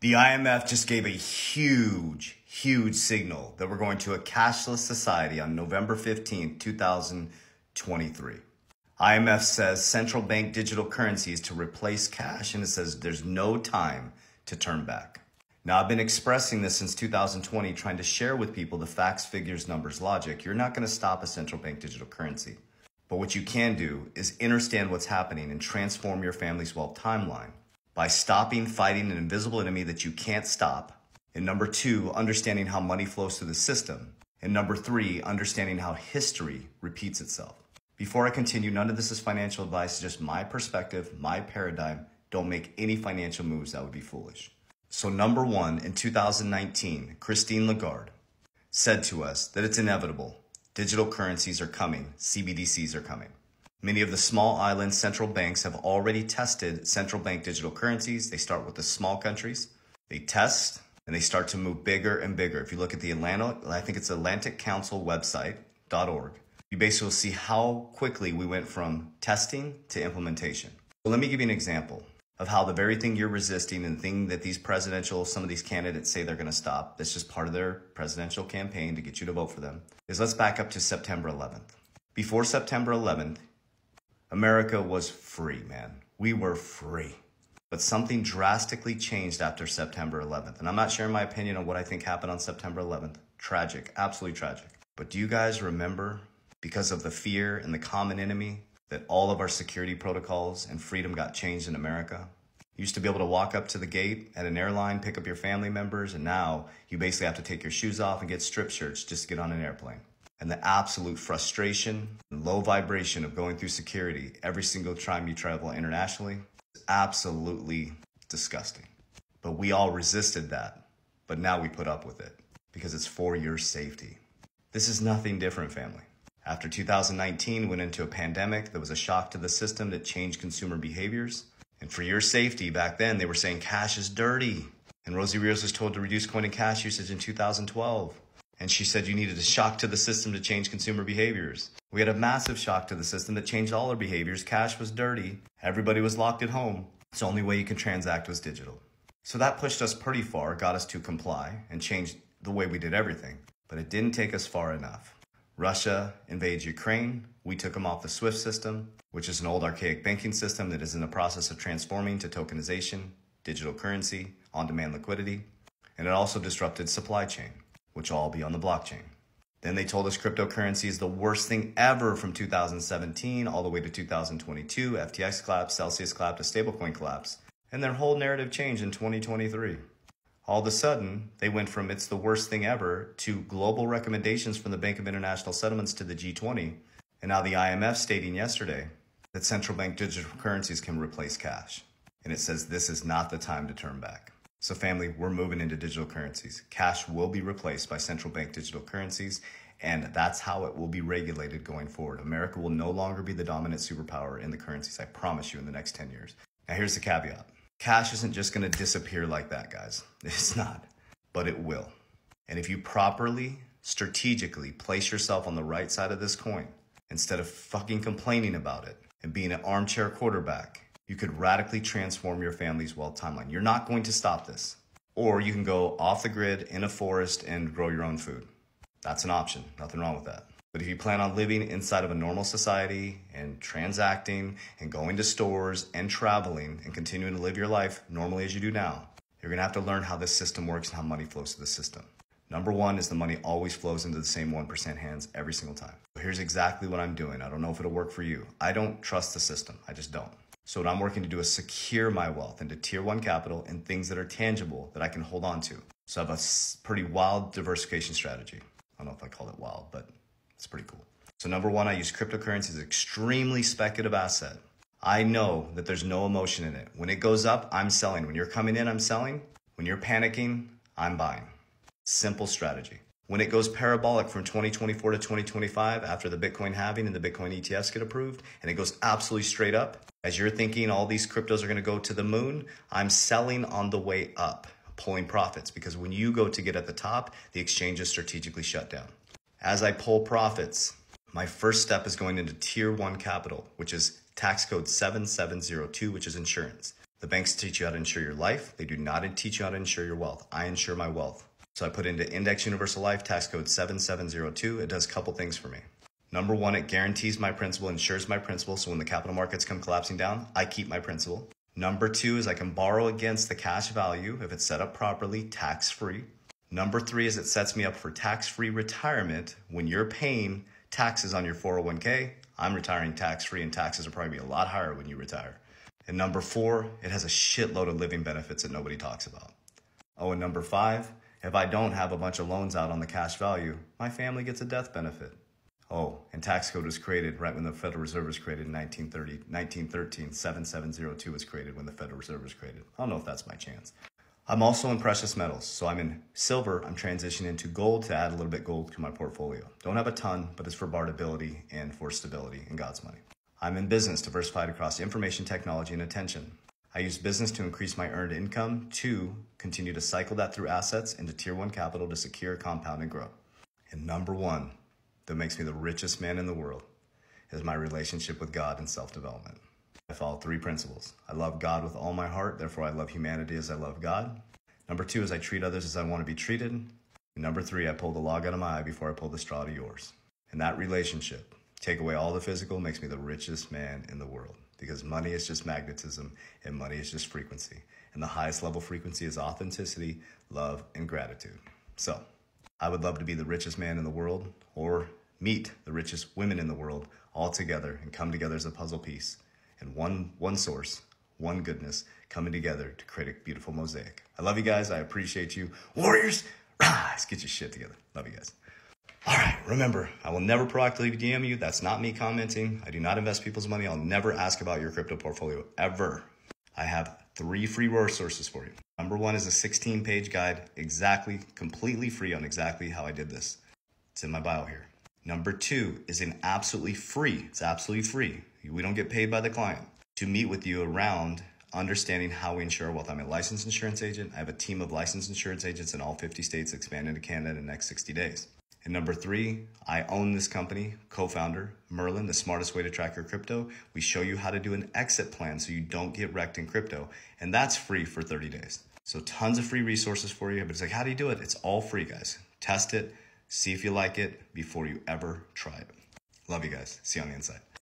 The IMF just gave a huge signal that we're going to a cashless society on November 15th, 2023. IMF says central bank digital currencies to replace cash, and it says there's no time to turn back. Now, I've been expressing this since 2020, trying to share with people the facts, figures, numbers, logic. You're not going to stop a central bank digital currency. But what you can do is understand what's happening and transform your family's wealth timeline by stopping fighting an invisible enemy that you can't stop. And number two, understanding how money flows through the system. And number three, understanding how history repeats itself. Before I continue, none of this is financial advice, it's just my perspective, my paradigm. Don't make any financial moves, that would be foolish. So number one, in 2019, Christine Lagarde said to us that it's inevitable. Digital currencies are coming, CBDCs are coming. Many of the small island central banks have already tested central bank digital currencies. They start with the small countries, they test, and they start to move bigger and bigger. If you look at the Atlantic Council website.org, you basically will see how quickly we went from testing to implementation. So let me give you an example of how the very thing you're resisting and the thing that some of these candidates say they're going to stop, that's just part of their presidential campaign to get you to vote for them, is let's back up to September 11th. Before September 11th, America was free, man. We were free. But something drastically changed after September 11th. And I'm not sharing my opinion on what I think happened on September 11th. Tragic, absolutely tragic. But do you guys remember, because of the fear and the common enemy, that all of our security protocols and freedom got changed in America? You used to be able to walk up to the gate at an airline, pick up your family members, and now you basically have to take your shoes off and get strip shirts just to get on an airplane. And the absolute frustration and low vibration of going through security every single time you travel internationally is absolutely disgusting. But we all resisted that, but now we put up with it because it's for your safety. This is nothing different, family. After 2019 went into a pandemic, there was a shock to the system that changed consumer behaviors. And for your safety, back then they were saying cash is dirty. And Rosie Rios was told to reduce coin and cash usage in 2012. And she said you needed a shock to the system to change consumer behaviors. We had a massive shock to the system that changed all our behaviors. Cash was dirty. Everybody was locked at home. It's the only way you can transact was digital. So that pushed us pretty far, got us to comply and changed the way we did everything. But it didn't take us far enough. Russia invades Ukraine. We took them off the SWIFT system, which is an old archaic banking system that is in the process of transforming to tokenization, digital currency, on-demand liquidity. And it also disrupted supply chain, which will all be on the blockchain. Then they told us cryptocurrency is the worst thing ever from 2017 all the way to 2022. FTX collapse, Celsius collapse, a stablecoin collapse. And their whole narrative changed in 2023. All of a sudden, they went from it's the worst thing ever to global recommendations from the Bank of International Settlements to the G20. And now the IMF stating yesterday that central bank digital currencies can replace cash. And it says this is not the time to turn back. So family, we're moving into digital currencies. Cash will be replaced by central bank digital currencies, and that's how it will be regulated going forward. America will no longer be the dominant superpower in the currencies, I promise you, in the next 10 years. Now here's the caveat. Cash isn't just going to disappear like that, guys. It's not, but it will. And if you properly, strategically place yourself on the right side of this coin, instead of fucking complaining about it and being an armchair quarterback, you could radically transform your family's wealth timeline. You're not going to stop this. Or you can go off the grid in a forest and grow your own food. That's an option. Nothing wrong with that. But if you plan on living inside of a normal society and transacting and going to stores and traveling and continuing to live your life normally as you do now, you're going to have to learn how this system works and how money flows through the system. Number one is the money always flows into the same 1% hands every single time. So here's exactly what I'm doing. I don't know if it'll work for you. I don't trust the system. I just don't. So what I'm working to do is secure my wealth into tier one capital and things that are tangible that I can hold on to. So I have a pretty wild diversification strategy. I don't know if I call it wild, but it's pretty cool. So number one, I use cryptocurrency as an extremely speculative asset. I know that there's no emotion in it. When it goes up, I'm selling. When you're coming in, I'm selling. When you're panicking, I'm buying. Simple strategy. When it goes parabolic from 2024 to 2025, after the Bitcoin halving and the Bitcoin ETFs get approved, and it goes absolutely straight up, as you're thinking all these cryptos are going to go to the moon, I'm selling on the way up, pulling profits, because when you go to get at the top, the exchange is strategically shut down. As I pull profits, my first step is going into tier one capital, which is tax code 7702, which is insurance. The banks teach you how to insure your life. They do not teach you how to insure your wealth. I insure my wealth. So I put into Index Universal Life, tax code 7702. It does a couple things for me. Number one, it guarantees my principal, insures my principal. So when the capital markets come collapsing down, I keep my principal. Number two is I can borrow against the cash value if it's set up properly, tax-free. Number three is it sets me up for tax-free retirement. When you're paying taxes on your 401k, I'm retiring tax-free, and taxes will probably be a lot higher when you retire. And number four, it has a shitload of living benefits that nobody talks about. Oh, and number five, if I don't have a bunch of loans out on the cash value, my family gets a death benefit. Oh, and tax code was created right when the Federal Reserve was created in 1913. 7702 was created when the Federal Reserve was created. I don't know if that's my chance. I'm also in precious metals. So I'm in silver. I'm transitioning into gold to add a little bit gold to my portfolio. Don't have a ton, but it's for barterability and for stability in God's money. I'm in business, diversified across information technology and attention. I use business to increase my earned income, to continue to cycle that through assets into tier one capital to secure, compound, and grow. And number one, that makes me the richest man in the world, is my relationship with God and self-development. I follow three principles. I love God with all my heart, therefore I love humanity as I love God. Number two is I treat others as I want to be treated. And number three, I pull the log out of my eye before I pull the straw to yours. And that relationship, take away all the physical, makes me the richest man in the world, because money is just magnetism and money is just frequency. And the highest level frequency is authenticity, love, and gratitude. So I would love to be the richest man in the world, or meet the richest women in the world all together and come together as a puzzle piece, and one source, one goodness coming together to create a beautiful mosaic. I love you guys. I appreciate you. Warriors, rise, get your shit together. Love you guys. All right, remember, I will never proactively DM you. That's not me commenting. I do not invest people's money. I'll never ask about your crypto portfolio, ever. I have 3 free resources for you. Number one is a 16-page guide, completely free on exactly how I did this. It's in my bio here. Number two is an absolutely free, it's absolutely free. We don't get paid by the client, to meet with you around understanding how we insure wealth. I'm a licensed insurance agent. I have a team of licensed insurance agents in all 50 states, expanding to Canada in the next 60 days. And number three, I own this company, co-founder, Merlin, the smartest way to track your crypto. We show you how to do an exit plan so you don't get wrecked in crypto. And that's free for 30 days. So tons of free resources for you. But it's like, how do you do it? It's all free, guys. Test it. See if you like it before you ever try it. Love you guys. See you on the inside.